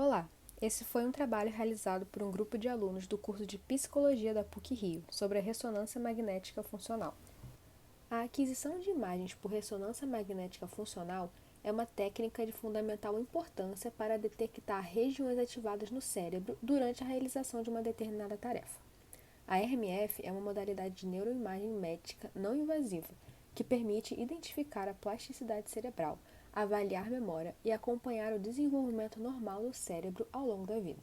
Olá, esse foi um trabalho realizado por um grupo de alunos do curso de Psicologia da PUC-Rio sobre a ressonância magnética funcional. A aquisição de imagens por ressonância magnética funcional é uma técnica de fundamental importância para detectar regiões ativadas no cérebro durante a realização de uma determinada tarefa. A RMF é uma modalidade de neuroimagem médica não invasiva que permite identificar a plasticidade cerebral, avaliar memória e acompanhar o desenvolvimento normal do cérebro ao longo da vida.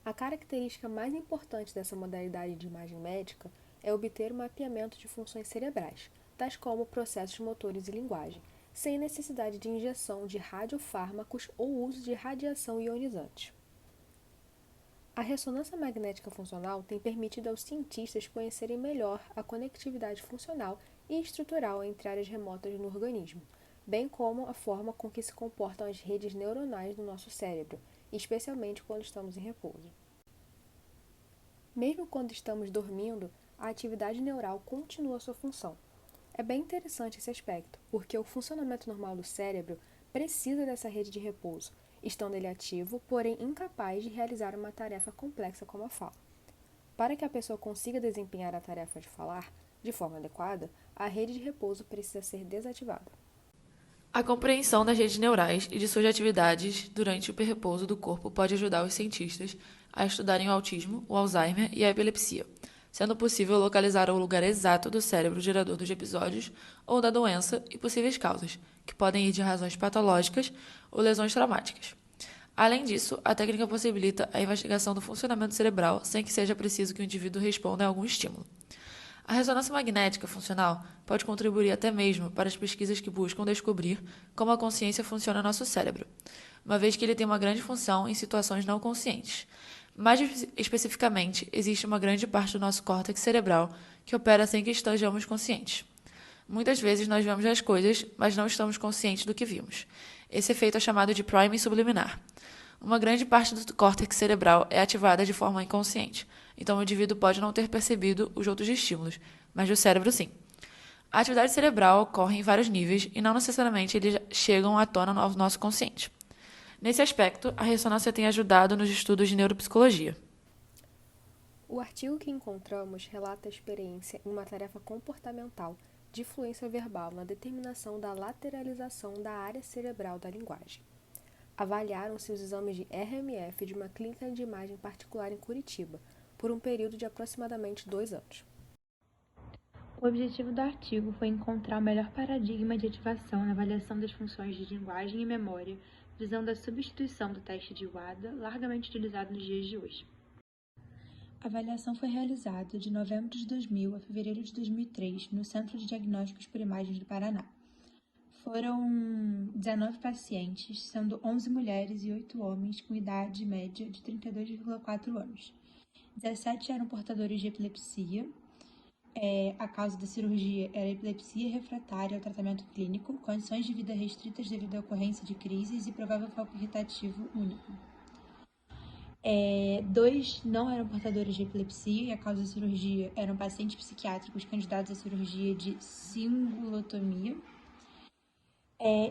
A característica mais importante dessa modalidade de imagem médica é obter o mapeamento de funções cerebrais, tais como processos motores e linguagem, sem necessidade de injeção de radiofármacos ou uso de radiação ionizante. A ressonância magnética funcional tem permitido aos cientistas conhecerem melhor a conectividade funcional e estrutural entre áreas remotas no organismo, bem como a forma com que se comportam as redes neuronais do nosso cérebro, especialmente quando estamos em repouso. Mesmo quando estamos dormindo, a atividade neural continua sua função. É bem interessante esse aspecto, porque o funcionamento normal do cérebro precisa dessa rede de repouso, estando ele ativo, porém incapaz de realizar uma tarefa complexa como a fala. Para que a pessoa consiga desempenhar a tarefa de falar de forma adequada, a rede de repouso precisa ser desativada. A compreensão das redes neurais e de suas atividades durante o hiperrepouso do corpo pode ajudar os cientistas a estudarem o autismo, o Alzheimer e a epilepsia, sendo possível localizar o lugar exato do cérebro gerador dos episódios ou da doença e possíveis causas, que podem ir de razões patológicas ou lesões traumáticas. Além disso, a técnica possibilita a investigação do funcionamento cerebral sem que seja preciso que o indivíduo responda a algum estímulo. A ressonância magnética funcional pode contribuir até mesmo para as pesquisas que buscam descobrir como a consciência funciona no nosso cérebro, uma vez que ele tem uma grande função em situações não conscientes. Mais especificamente, existe uma grande parte do nosso córtex cerebral que opera sem que estejamos conscientes. Muitas vezes nós vemos as coisas, mas não estamos conscientes do que vimos. Esse efeito é chamado de priming subliminar. Uma grande parte do córtex cerebral é ativada de forma inconsciente, então o indivíduo pode não ter percebido os outros estímulos, mas o cérebro sim. A atividade cerebral ocorre em vários níveis e não necessariamente eles chegam à tona no nosso consciente. Nesse aspecto, a ressonância tem ajudado nos estudos de neuropsicologia. O artigo que encontramos relata a experiência em uma tarefa comportamental de fluência verbal na determinação da lateralização da área cerebral da linguagem. Avaliaram-se os exames de RMF de uma clínica de imagem particular em Curitiba, por um período de aproximadamente 2 anos. O objetivo do artigo foi encontrar o melhor paradigma de ativação na avaliação das funções de linguagem e memória, visando a substituição do teste de WADA, largamente utilizado nos dias de hoje. A avaliação foi realizada de novembro de 2000 a fevereiro de 2003 no Centro de Diagnósticos por Imagens do Paraná. Foram 19 pacientes, sendo 11 mulheres e 8 homens com idade média de 32,4 anos. 17 eram portadores de epilepsia. A causa da cirurgia era epilepsia refratária ao tratamento clínico, condições de vida restritas devido à ocorrência de crises e provável foco irritativo único. 2 não eram portadores de epilepsia e a causa da cirurgia eram pacientes psiquiátricos candidatos à cirurgia de cingulotomia.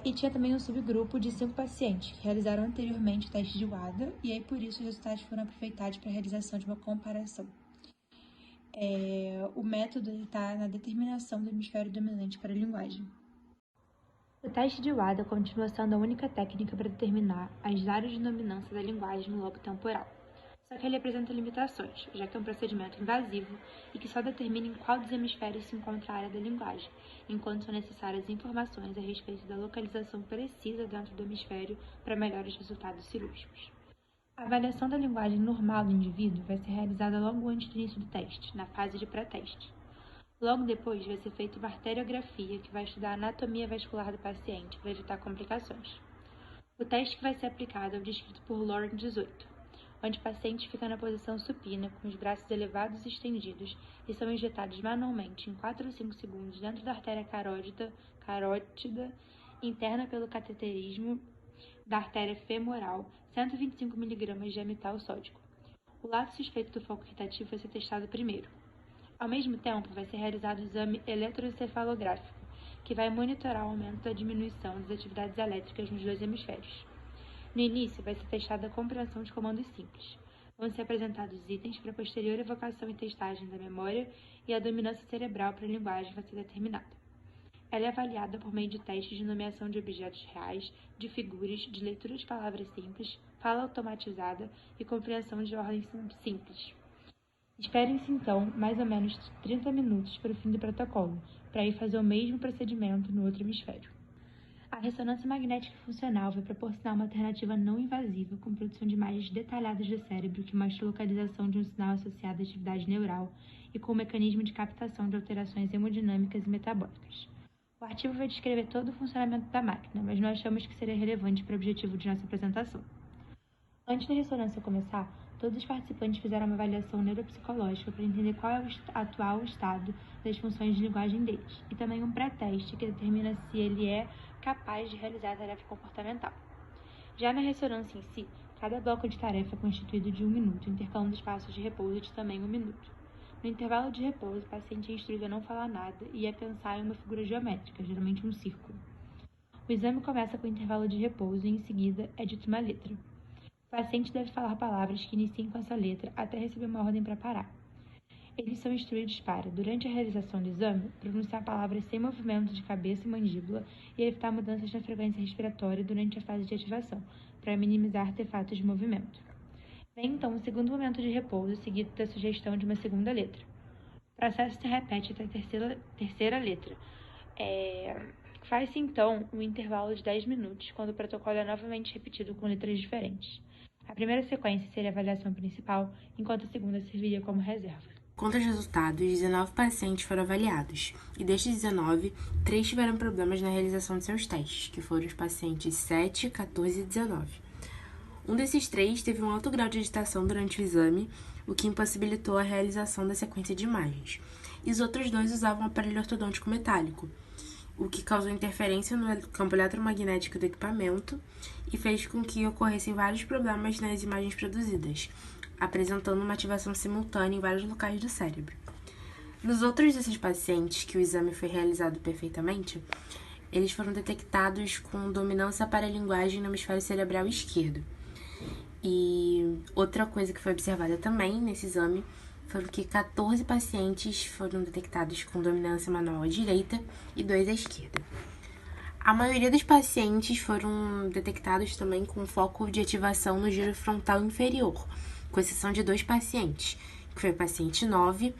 E tinha também um subgrupo de 5 pacientes que realizaram anteriormente o teste de WADA e aí por isso os resultados foram aproveitados para a realização de uma comparação. O método está na determinação do hemisfério dominante para a linguagem. O teste de WADA continua sendo a única técnica para determinar as áreas de dominância da linguagem no lobo temporal. Só que ele apresenta limitações, já que é um procedimento invasivo e que só determina em qual dos hemisférios se encontra a área da linguagem, enquanto são necessárias informações a respeito da localização precisa dentro do hemisfério para melhores resultados cirúrgicos. A avaliação da linguagem normal do indivíduo vai ser realizada logo antes do início do teste, na fase de pré-teste. Logo depois vai ser feita uma arteriografia que vai estudar a anatomia vascular do paciente para evitar complicações. O teste que vai ser aplicado é o descrito por Lauren 18, onde o paciente fica na posição supina com os braços elevados e estendidos e são injetados manualmente em 4 ou 5 segundos dentro da artéria carótida interna pelo cateterismo da artéria femoral, 125 mg de amital sódico. O lado suspeito do foco irritativo vai ser testado primeiro. Ao mesmo tempo, vai ser realizado o exame eletroencefalográfico, que vai monitorar o aumento da diminuição das atividades elétricas nos 2 hemisférios. No início, vai ser testada a compreensão de comandos simples. Vão ser apresentados itens para posterior evocação e testagem da memória e a dominância cerebral para a linguagem vai ser determinada. Ela é avaliada por meio de testes de nomeação de objetos reais, de figuras, de leitura de palavras simples, fala automatizada e compreensão de ordem simples. Esperem-se, então, mais ou menos 30 minutos para o fim do protocolo, para ir fazer o mesmo procedimento no outro hemisfério. A ressonância magnética funcional vai proporcionar uma alternativa não invasiva com produção de imagens detalhadas do cérebro que mostra a localização de um sinal associado à atividade neural e com o mecanismo de captação de alterações hemodinâmicas e metabólicas. O artigo vai descrever todo o funcionamento da máquina, mas não achamos que seria relevante para o objetivo de nossa apresentação. Antes da ressonância começar, todos os participantes fizeram uma avaliação neuropsicológica para entender qual é o atual estado das funções de linguagem deles, e também um pré-teste que determina se ele é capaz de realizar a tarefa comportamental. Já na ressonância em si, cada bloco de tarefa é constituído de 1 minuto, intercalando espaços de repouso de também 1 minuto. No intervalo de repouso, o paciente é instruído a não falar nada e a pensar em uma figura geométrica, geralmente um círculo. O exame começa com o intervalo de repouso e, em seguida, é dito uma letra. O paciente deve falar palavras que iniciem com essa letra até receber uma ordem para parar. Eles são instruídos para, durante a realização do exame, pronunciar palavras sem movimento de cabeça e mandíbula e evitar mudanças na frequência respiratória durante a fase de ativação, para minimizar artefatos de movimento. Vem então o segundo momento de repouso, seguido da sugestão de uma segunda letra. O processo se repete até a terceira letra. Faz-se então um intervalo de 10 minutos, quando o protocolo é novamente repetido com letras diferentes. A primeira sequência seria a avaliação principal, enquanto a segunda serviria como reserva. Quanto aos resultados, 19 pacientes foram avaliados, e destes 19, 3 tiveram problemas na realização de seus testes, que foram os pacientes 7, 14 e 19. Um desses 3 teve um alto grau de agitação durante o exame, o que impossibilitou a realização da sequência de imagens, e os outros 2 usavam um aparelho ortodôntico metálico, o que causou interferência no campo eletromagnético do equipamento e fez com que ocorressem vários problemas nas imagens produzidas, apresentando uma ativação simultânea em vários locais do cérebro. Nos outros desses pacientes que o exame foi realizado perfeitamente, eles foram detectados com dominância para a linguagem no hemisfério cerebral esquerdo. E outra coisa que foi observada também nesse exame foram que 14 pacientes foram detectados com dominância manual à direita e 2 à esquerda. A maioria dos pacientes foram detectados também com foco de ativação no giro frontal inferior, com exceção de 2 pacientes, que foi o paciente 9,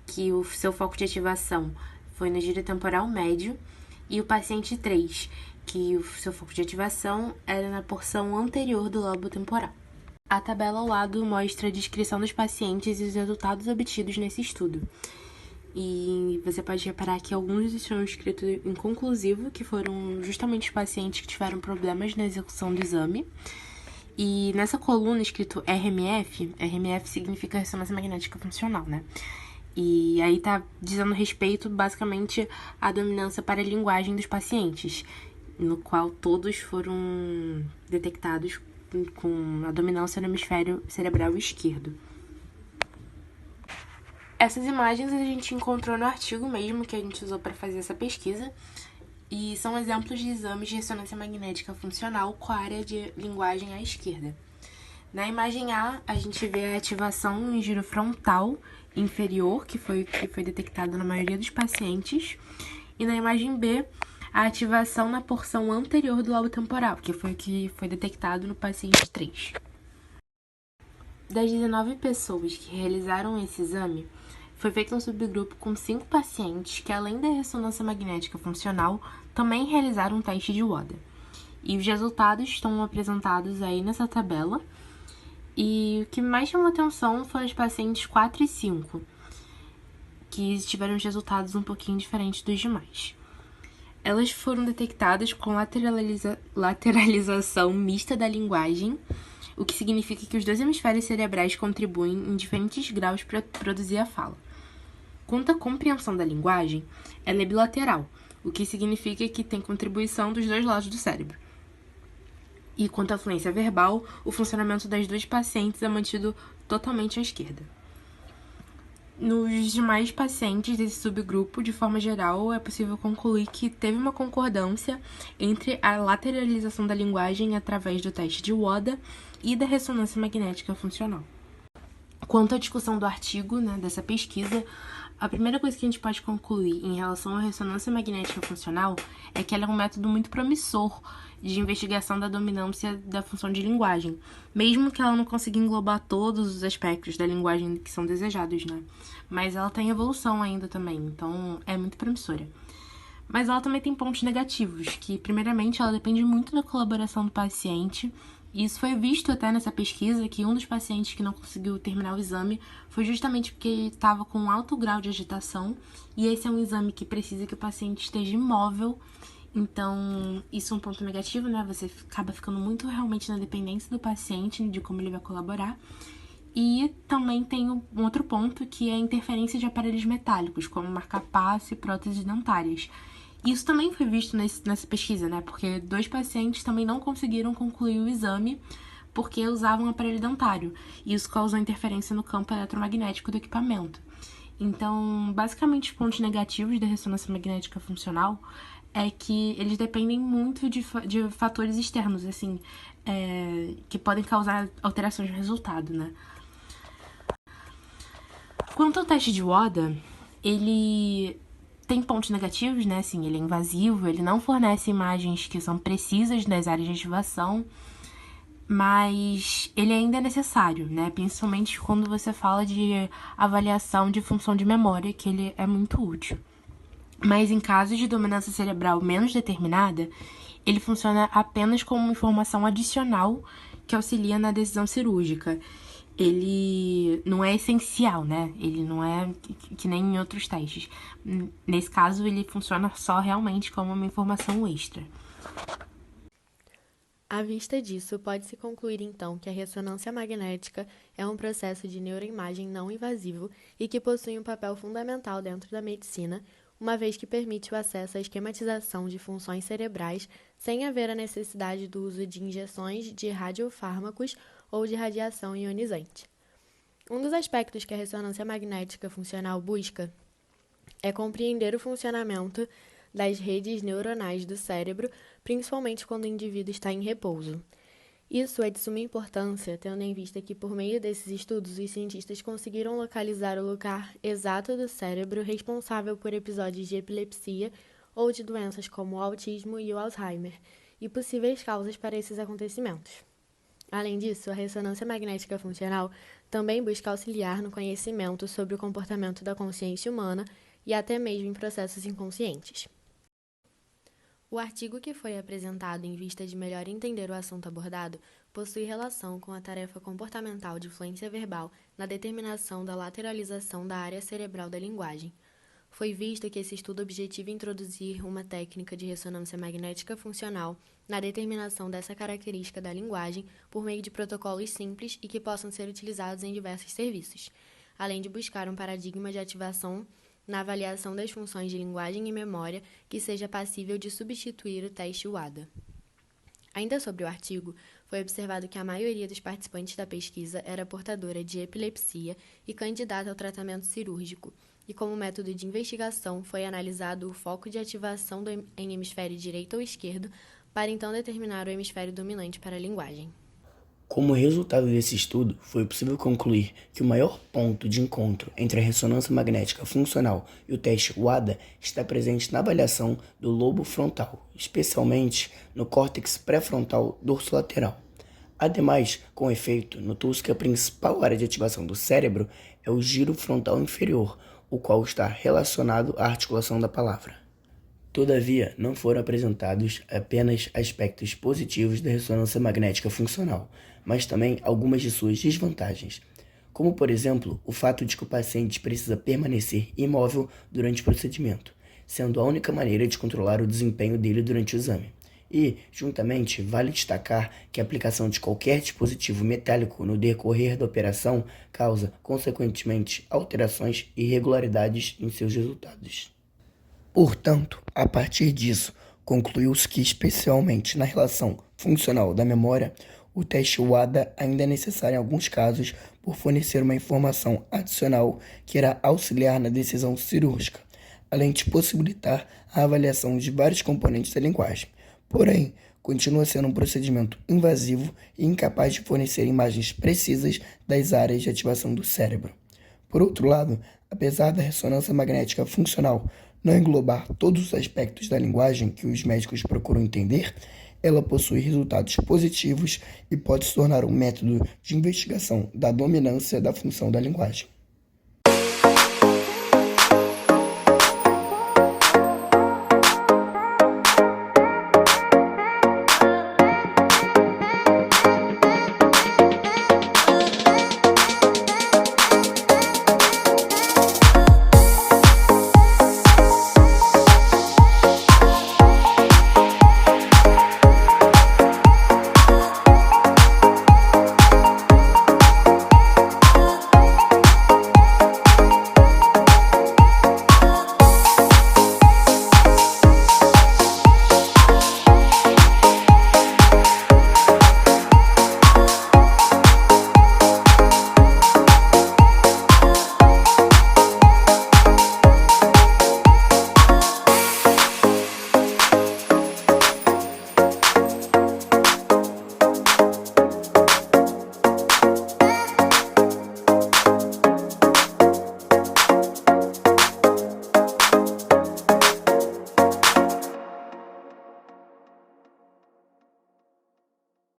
que o seu foco de ativação foi no giro temporal médio, e o paciente 3, que o seu foco de ativação era na porção anterior do lobo temporal. A tabela ao lado mostra a descrição dos pacientes e os resultados obtidos nesse estudo. E você pode reparar que alguns estão escritos inconclusivo, que foram justamente os pacientes que tiveram problemas na execução do exame. E nessa coluna escrito RMF, RMF significa ressonância magnética funcional, né? E aí tá dizendo respeito, basicamente, à dominância para a linguagem dos pacientes, no qual todos foram detectados com a dominância no hemisfério cerebral esquerdo. Essas imagens a gente encontrou no artigo mesmo que a gente usou para fazer essa pesquisa, e são exemplos de exames de ressonância magnética funcional com a área de linguagem à esquerda. Na imagem A, a gente vê a ativação no giro frontal inferior, que foi detectado na maioria dos pacientes, e na imagem B, a ativação na porção anterior do lobo temporal, que foi detectado no paciente 3. Das 19 pessoas que realizaram esse exame, foi feito um subgrupo com 5 pacientes que, além da ressonância magnética funcional, também realizaram um teste de WODA. E os resultados estão apresentados aí nessa tabela. E o que mais chamou atenção foram os pacientes 4 e 5, que tiveram os resultados um pouquinho diferentes dos demais. Elas foram detectadas com lateralização mista da linguagem, o que significa que os 2 hemisférios cerebrais contribuem em diferentes graus para produzir a fala. Quanto à compreensão da linguagem, ela é bilateral, o que significa que tem contribuição dos 2 lados do cérebro. E quanto à fluência verbal, o funcionamento das 2 pacientes é mantido totalmente à esquerda. Nos demais pacientes desse subgrupo, de forma geral, é possível concluir que teve uma concordância entre a lateralização da linguagem através do teste de WODA e da ressonância magnética funcional. Quanto à discussão do artigo, dessa pesquisa, a primeira coisa que a gente pode concluir em relação à ressonância magnética funcional é que ela é um método muito promissor de investigação da dominância da função de linguagem, mesmo que ela não consiga englobar todos os aspectos da linguagem que são desejados, Mas ela tem evolução ainda também, então é muito promissora. Mas ela também tem pontos negativos, que primeiramente ela depende muito da colaboração do paciente. E isso foi visto até nessa pesquisa, que um dos pacientes que não conseguiu terminar o exame foi justamente porque estava com um alto grau de agitação, e esse é um exame que precisa que o paciente esteja imóvel. Então, isso é um ponto negativo, Você acaba ficando muito realmente na dependência do paciente, de como ele vai colaborar. E também tem um outro ponto, que é a interferência de aparelhos metálicos, como marca-passo e próteses dentárias. Isso também foi visto nessa pesquisa, Porque 2 pacientes também não conseguiram concluir o exame porque usavam um aparelho dentário. E isso causou interferência no campo eletromagnético do equipamento. Então, basicamente, os pontos negativos da ressonância magnética funcional é que eles dependem muito de fatores externos, que podem causar alterações no resultado, Quanto ao teste de WODA, ele tem pontos negativos, ele é invasivo, ele não fornece imagens que são precisas das áreas de ativação, mas ele ainda é necessário, Principalmente quando você fala de avaliação de função de memória, que ele é muito útil. Mas em casos de dominância cerebral menos determinada, ele funciona apenas como informação adicional que auxilia na decisão cirúrgica. Ele não é essencial, Ele não é que nem em outros testes. Nesse caso, ele funciona só realmente como uma informação extra. À vista disso, pode-se concluir então que a ressonância magnética é um processo de neuroimagem não invasivo e que possui um papel fundamental dentro da medicina, uma vez que permite o acesso à esquematização de funções cerebrais sem haver a necessidade do uso de injeções de radiofármacos ou de radiação ionizante. Um dos aspectos que a ressonância magnética funcional busca é compreender o funcionamento das redes neuronais do cérebro, principalmente quando o indivíduo está em repouso. Isso é de suma importância, tendo em vista que, por meio desses estudos, os cientistas conseguiram localizar o lugar exato do cérebro responsável por episódios de epilepsia ou de doenças como o autismo e o Alzheimer, e possíveis causas para esses acontecimentos. Além disso, a ressonância magnética funcional também busca auxiliar no conhecimento sobre o comportamento da consciência humana e até mesmo em processos inconscientes. O artigo que foi apresentado em vista de melhor entender o assunto abordado possui relação com a tarefa comportamental de fluência verbal na determinação da lateralização da área cerebral da linguagem. Foi visto que esse estudo objetiva introduzir uma técnica de ressonância magnética funcional na determinação dessa característica da linguagem por meio de protocolos simples e que possam ser utilizados em diversos serviços, além de buscar um paradigma de ativação na avaliação das funções de linguagem e memória que seja passível de substituir o teste WADA. Ainda sobre o artigo, foi observado que a maioria dos participantes da pesquisa era portadora de epilepsia e candidata ao tratamento cirúrgico, e como método de investigação foi analisado o foco de ativação em hemisfério direito ou esquerdo para então determinar o hemisfério dominante para a linguagem. Como resultado desse estudo, foi possível concluir que o maior ponto de encontro entre a ressonância magnética funcional e o teste WADA está presente na avaliação do lobo frontal, especialmente no córtex pré-frontal dorsolateral. Ademais, com efeito, notou-se que a principal área de ativação do cérebro é o giro frontal inferior, o qual está relacionado à articulação da palavra. Todavia, não foram apresentados apenas aspectos positivos da ressonância magnética funcional, mas também algumas de suas desvantagens, como, por exemplo, o fato de que o paciente precisa permanecer imóvel durante o procedimento, sendo a única maneira de controlar o desempenho dele durante o exame. E, juntamente, vale destacar que a aplicação de qualquer dispositivo metálico no decorrer da operação causa, consequentemente, alterações e irregularidades em seus resultados. Portanto, a partir disso, concluiu-se que, especialmente na relação funcional da memória, o teste WADA ainda é necessário em alguns casos por fornecer uma informação adicional que irá auxiliar na decisão cirúrgica, além de possibilitar a avaliação de vários componentes da linguagem. Porém, continua sendo um procedimento invasivo e incapaz de fornecer imagens precisas das áreas de ativação do cérebro. Por outro lado, apesar da ressonância magnética funcional não englobar todos os aspectos da linguagem que os médicos procuram entender, ela possui resultados positivos e pode se tornar um método de investigação da dominância da função da linguagem.